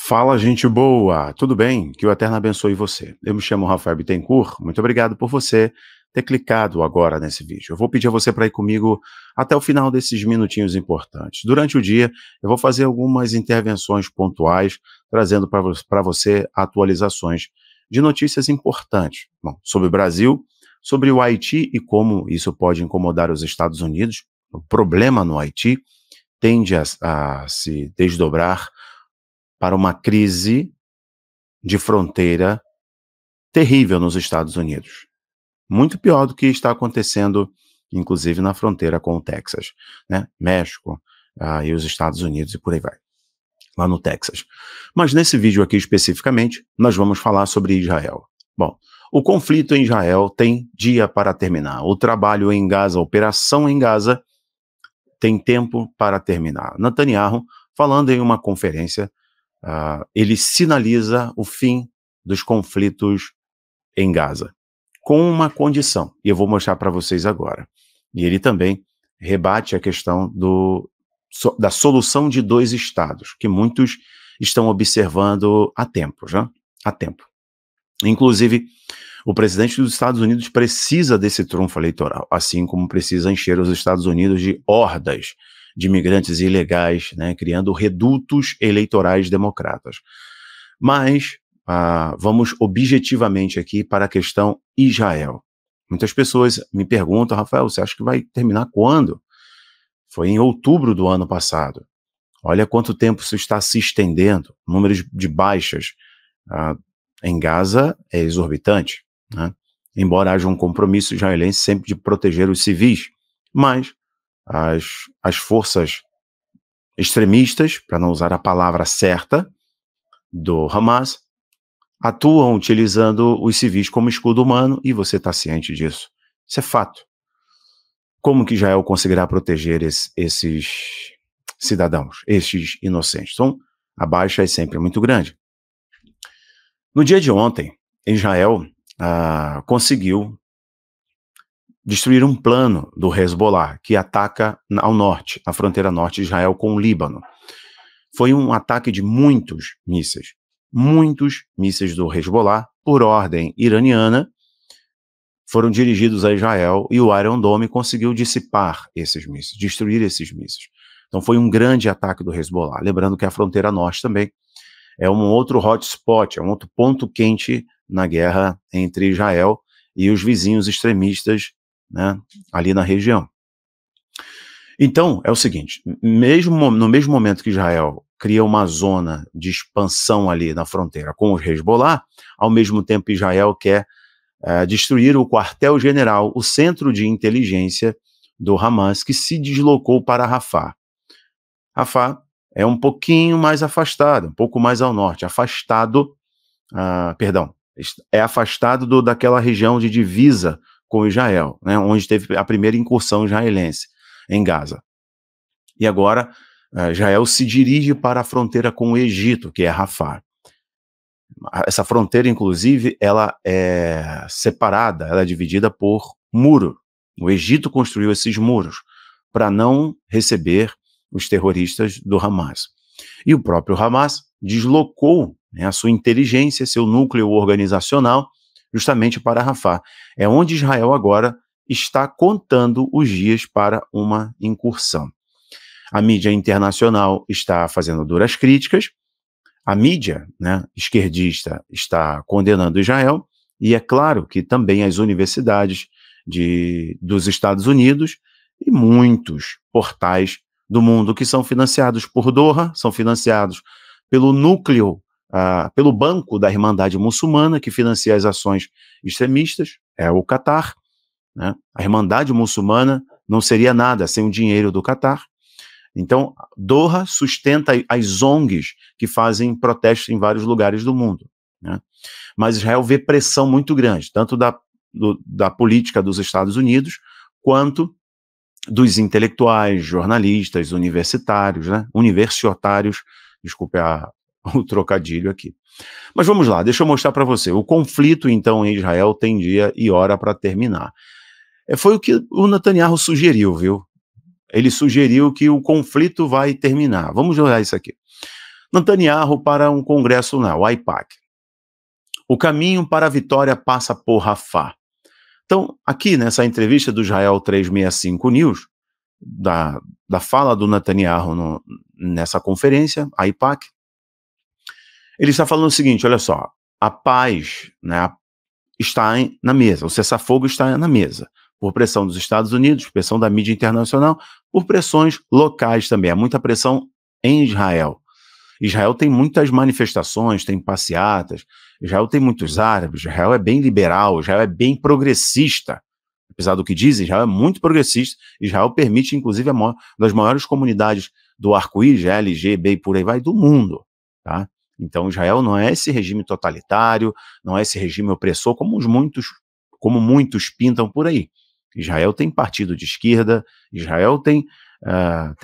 Fala, gente boa! Tudo bem? Que o Eterno abençoe você. Eu me chamo Rafael Bittencourt. Muito obrigado por você ter clicado agora nesse vídeo. Eu vou pedir a você para ir comigo até o final desses minutinhos importantes. Durante o dia, eu vou fazer algumas intervenções pontuais, trazendo para você atualizações de notícias importantes. Bom, sobre o Brasil, sobre o Haiti e como isso pode incomodar os Estados Unidos. O problema no Haiti tende a se desdobrar para uma crise de fronteira terrível nos Estados Unidos. Muito pior do que está acontecendo, inclusive, na fronteira com o Texas, né? México, e os Estados Unidos e por aí vai, lá no Texas. Mas nesse vídeo aqui especificamente, nós vamos falar sobre Israel. Bom, o conflito em Israel tem dia para terminar. O trabalho em Gaza, a operação em Gaza, tem tempo para terminar. Netanyahu, falando em uma conferência, ele sinaliza o fim dos conflitos em Gaza, com uma condição, e eu vou mostrar para vocês agora. E ele também rebate a questão da solução de dois estados, que muitos estão observando há tempo, já? Há tempo. Inclusive, o presidente dos Estados Unidos precisa desse trunfo eleitoral, assim como precisa encher os Estados Unidos de hordas de imigrantes ilegais, né, criando redutos eleitorais democratas. Mas vamos objetivamente aqui para a questão Israel. Muitas pessoas me perguntam, Rafael, você acha que vai terminar quando? Foi em outubro do ano passado. Olha quanto tempo isso está se estendendo. O número de baixas em Gaza é exorbitante, né? Embora haja um compromisso israelense sempre de proteger os civis, mas as forças extremistas, para não usar a palavra certa, do Hamas, atuam utilizando os civis como escudo humano, e você está ciente disso. Isso é fato. Como que Israel conseguirá proteger esses cidadãos, esses inocentes? Então, a baixa é sempre muito grande. No dia de ontem, Israel conseguiu destruir um plano do Hezbollah, que ataca ao norte, na fronteira norte de Israel com o Líbano. Foi um ataque de muitos mísseis do Hezbollah, por ordem iraniana, foram dirigidos a Israel, e o Iron Dome conseguiu dissipar esses mísseis, destruir esses mísseis. Então foi um grande ataque do Hezbollah. Lembrando que a fronteira norte também é um outro hotspot, é um outro ponto quente na guerra entre Israel e os vizinhos extremistas, né, ali na região. Então, é o seguinte, no mesmo momento que Israel cria uma zona de expansão ali na fronteira com o Hezbollah, ao mesmo tempo Israel quer destruir o quartel-general, o centro de inteligência do Hamas, que se deslocou para Rafah. Rafah é um pouquinho mais afastado, um pouco mais ao norte, é afastado daquela região de divisa com Israel, né, onde teve a primeira incursão israelense, em Gaza. E agora, Israel se dirige para a fronteira com o Egito, que é Rafah. Essa fronteira, inclusive, ela é separada, ela é dividida por muro. O Egito construiu esses muros para não receber os terroristas do Hamas. E o próprio Hamas deslocou, né, a sua inteligência, seu núcleo organizacional, justamente para Rafah. É onde Israel agora está contando os dias para uma incursão. A mídia internacional está fazendo duras críticas, a mídia, né, esquerdista está condenando Israel, e é claro que também as universidades dos Estados Unidos e muitos portais do mundo que são financiados por Doha, são financiados pelo núcleo, pelo Banco da Irmandade Muçulmana, que financia as ações extremistas, é o Catar, né? A Irmandade Muçulmana não seria nada sem o dinheiro do Catar. Então, Doha sustenta as ONGs que fazem protestos em vários lugares do mundo, né? Mas Israel vê pressão muito grande, tanto da política dos Estados Unidos, quanto dos intelectuais, jornalistas, universitários, né? Universitários, desculpe o trocadilho aqui. Mas vamos lá, deixa eu mostrar para você. O conflito, então, em Israel tem dia e hora para terminar. Foi o que o Netanyahu sugeriu, viu? Ele sugeriu que o conflito vai terminar. Vamos olhar isso aqui. Netanyahu para um congresso o AIPAC. O caminho para a vitória passa por Rafah. Então, aqui nessa entrevista do Israel 365 News, da fala do Netanyahu nessa conferência, AIPAC, ele está falando o seguinte, olha só, a paz, né, está na mesa, o cessar-fogo está na mesa, por pressão dos Estados Unidos, pressão da mídia internacional, por pressões locais também, há muita pressão em Israel. Israel tem muitas manifestações, tem passeatas, Israel tem muitos árabes, Israel é bem liberal, Israel é bem progressista, apesar do que dizem, Israel é muito progressista, Israel permite inclusive uma das maiores comunidades do arco-íris, LGB e por aí vai, do mundo, tá? Então Israel não é esse regime totalitário, não é esse regime opressor como muitos pintam por aí. Israel tem partido de esquerda, Israel tem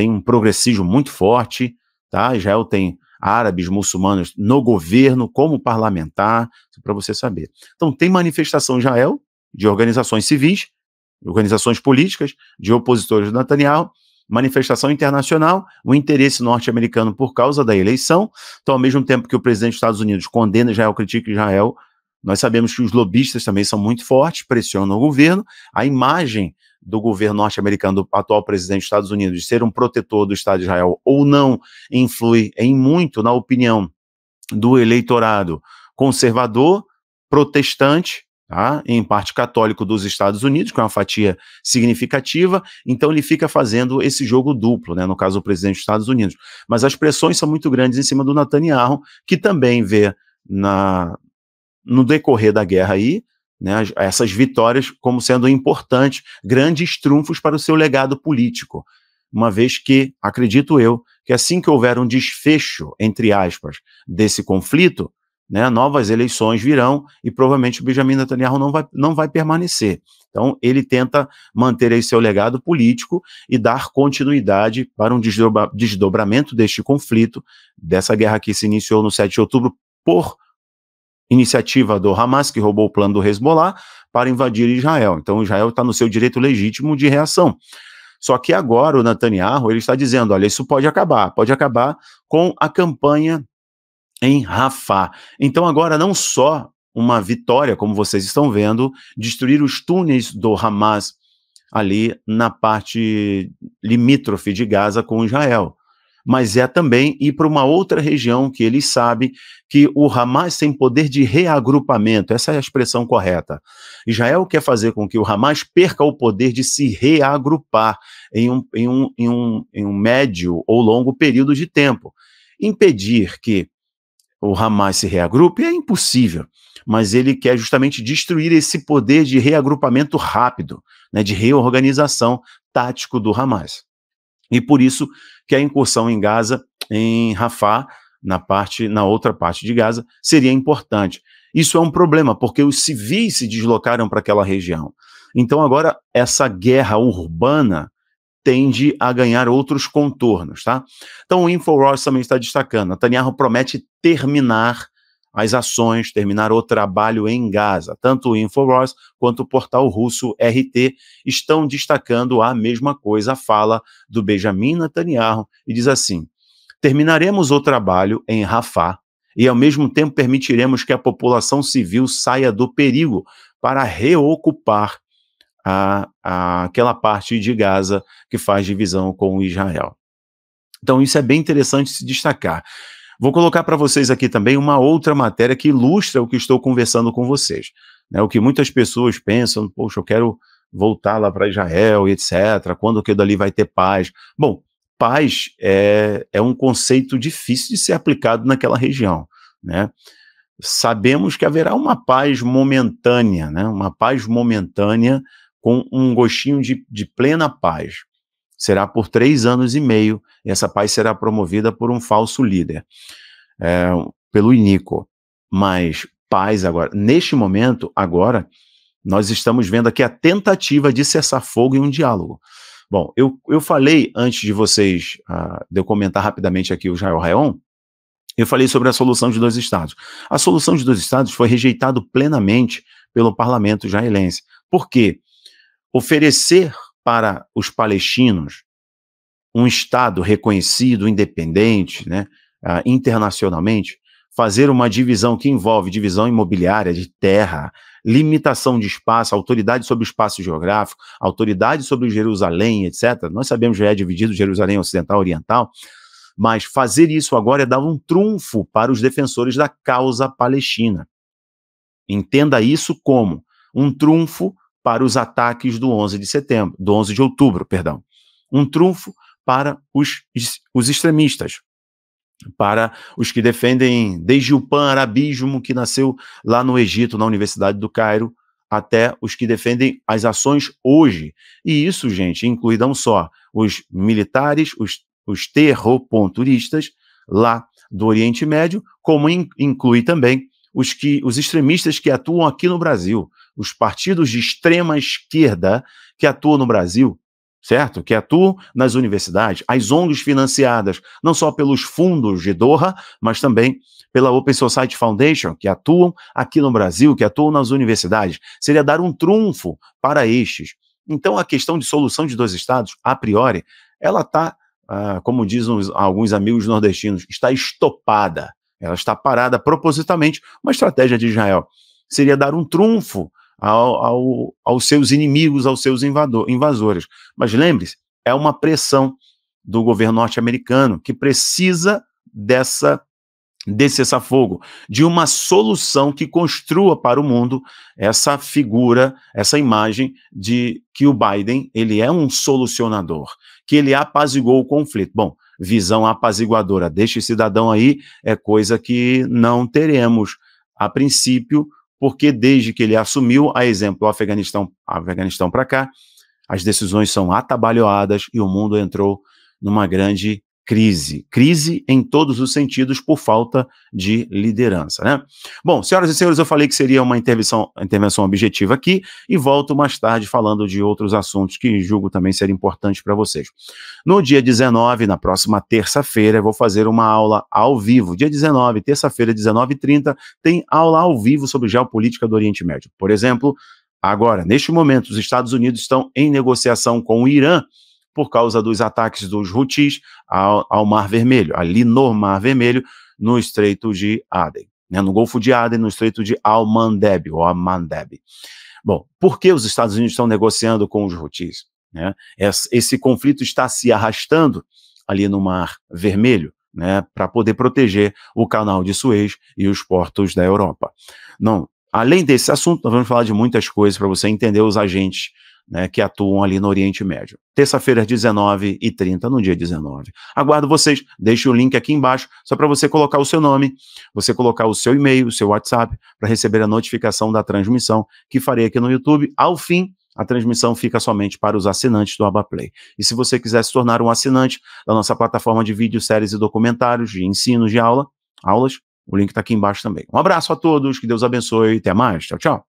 um progressismo muito forte, tá? Israel tem árabes, muçulmanos no governo, como parlamentar, para você saber. Então tem manifestação em Israel, de organizações civis, organizações políticas, de opositores do Netanyahu, manifestação internacional, o interesse norte-americano por causa da eleição. Então, ao mesmo tempo que o presidente dos Estados Unidos condena Israel, critica Israel, nós sabemos que os lobistas também são muito fortes, pressionam o governo. A imagem do governo norte-americano, do atual presidente dos Estados Unidos, de ser um protetor do Estado de Israel ou não, influi em muito na opinião do eleitorado conservador, protestante, tá? Em parte católico dos Estados Unidos, que é uma fatia significativa, então ele fica fazendo esse jogo duplo, né? No caso o presidente dos Estados Unidos. Mas as pressões são muito grandes em cima do Netanyahu, que também vê no decorrer da guerra aí, né, essas vitórias como sendo importantes, grandes trunfos para o seu legado político, uma vez que, acredito eu, que assim que houver um desfecho, entre aspas, desse conflito, né, novas eleições virão e provavelmente o Benjamin Netanyahu não vai permanecer. Então, ele tenta manter aí seu legado político e dar continuidade para um desdobramento deste conflito, dessa guerra que se iniciou no 7 de outubro por iniciativa do Hamas, que roubou o plano do Hezbollah, para invadir Israel. Então, Israel está no seu direito legítimo de reação. Só que agora o Netanyahu, ele está dizendo, olha, isso pode acabar com a campanha em Rafah. Então agora não só uma vitória, como vocês estão vendo, destruir os túneis do Hamas ali na parte limítrofe de Gaza com Israel, mas é também ir para uma outra região que eles sabem que o Hamas tem poder de reagrupamento, essa é a expressão correta. Israel quer fazer com que o Hamas perca o poder de se reagrupar em um médio ou longo período de tempo. Impedir que o Hamas se reagrupe é impossível, mas ele quer justamente destruir esse poder de reagrupamento rápido, né, de reorganização tático do Hamas. E por isso que a incursão em Gaza, em Rafah, na outra parte de Gaza, seria importante. Isso é um problema, porque os civis se deslocaram para aquela região. Então agora essa guerra urbana tende a ganhar outros contornos, tá? Então o InfoWars também está destacando, Netanyahu promete terminar as ações, terminar o trabalho em Gaza. Tanto o InfoWars quanto o portal russo RT estão destacando a mesma coisa, a fala do Benjamin Netanyahu, e diz assim, terminaremos o trabalho em Rafah e ao mesmo tempo permitiremos que a população civil saia do perigo para reocupar aquela parte de Gaza que faz divisão com Israel. Então isso é bem interessante se destacar. Vou colocar para vocês aqui também uma outra matéria que ilustra o que estou conversando com vocês, né? O que muitas pessoas pensam, poxa, eu quero voltar lá para Israel e etc, quando que dali vai ter paz? Bom, paz é um conceito difícil de ser aplicado naquela região, né? Sabemos que haverá uma paz momentânea, né? Uma paz momentânea com um gostinho de plena paz. Será por 3 anos e meio, e essa paz será promovida por um falso líder, pelo Inico. Mas paz agora, neste momento, agora, nós estamos vendo aqui a tentativa de cessar fogo em um diálogo. Bom, eu falei, antes de vocês, de eu comentar rapidamente aqui o Israel Hayom, eu falei sobre a solução de 2 estados. A solução de 2 estados foi rejeitada plenamente pelo parlamento israelense. Por quê? Oferecer para os palestinos um Estado reconhecido, independente, né, internacionalmente, fazer uma divisão que envolve divisão imobiliária de terra, limitação de espaço, autoridade sobre o espaço geográfico, autoridade sobre Jerusalém, etc. Nós sabemos que já é dividido Jerusalém Ocidental e Oriental, mas fazer isso agora é dar um trunfo para os defensores da causa palestina. Entenda isso como um trunfo para os ataques do 11 de outubro, perdão. Um trunfo para os extremistas, para os que defendem desde o pan-arabismo que nasceu lá no Egito, na Universidade do Cairo, até os que defendem as ações hoje. E isso, gente, inclui não só os militares, os terroponturistas lá do Oriente Médio, como inclui também os extremistas que atuam aqui no Brasil, os partidos de extrema esquerda que atuam no Brasil, certo? Que atuam nas universidades, as ONGs financiadas não só pelos fundos de Doha, mas também pela Open Society Foundation, que atuam aqui no Brasil, que atuam nas universidades. Seria dar um trunfo para estes. Então, a questão de solução de dois estados, a priori, ela está, como dizem alguns amigos nordestinos, está estopada. Ela está parada propositalmente, uma estratégia de Israel. Seria dar um trunfo aos seus inimigos, aos seus invasores. Mas lembre-se, é uma pressão do governo norte-americano que precisa desse cessar-fogo, de uma solução que construa para o mundo essa figura, essa imagem de que o Biden, ele é um solucionador, que ele apaziguou o conflito. Bom, visão apaziguadora deste cidadão aí é coisa que não teremos a princípio, porque desde que ele assumiu, a exemplo, o Afeganistão para cá, as decisões são atabalhoadas e o mundo entrou numa grande crise em todos os sentidos por falta de liderança, né? Bom, senhoras e senhores, eu falei que seria uma intervenção objetiva aqui e volto mais tarde falando de outros assuntos que julgo também ser importantes para vocês. No dia 19, na próxima terça-feira, eu vou fazer uma aula ao vivo. Dia 19, terça-feira, 19h30, tem aula ao vivo sobre geopolítica do Oriente Médio. Por exemplo, agora, neste momento, os Estados Unidos estão em negociação com o Irã por causa dos ataques dos Houthis ao Mar Vermelho, ali no Mar Vermelho, no Estreito de Aden, né, no Golfo de Aden, no Estreito de Al-Mandeb, ou Al-Mandeb. Bom, por que os Estados Unidos estão negociando com os Houthis? Né? Esse conflito está se arrastando ali no Mar Vermelho, né, para poder proteger o canal de Suez e os portos da Europa. Não, além desse assunto, nós vamos falar de muitas coisas para você entender os agentes, né, que atuam ali no Oriente Médio. Terça-feira, 19h30, no dia 19. Aguardo vocês, deixe o link aqui embaixo, só para você colocar o seu nome, você colocar o seu e-mail, o seu WhatsApp, para receber a notificação da transmissão que farei aqui no YouTube. Ao fim, a transmissão fica somente para os assinantes do Abaplay. E se você quiser se tornar um assinante da nossa plataforma de vídeos, séries e documentários, de ensinos de aulas, o link está aqui embaixo também. Um abraço a todos, que Deus abençoe e até mais. Tchau, tchau.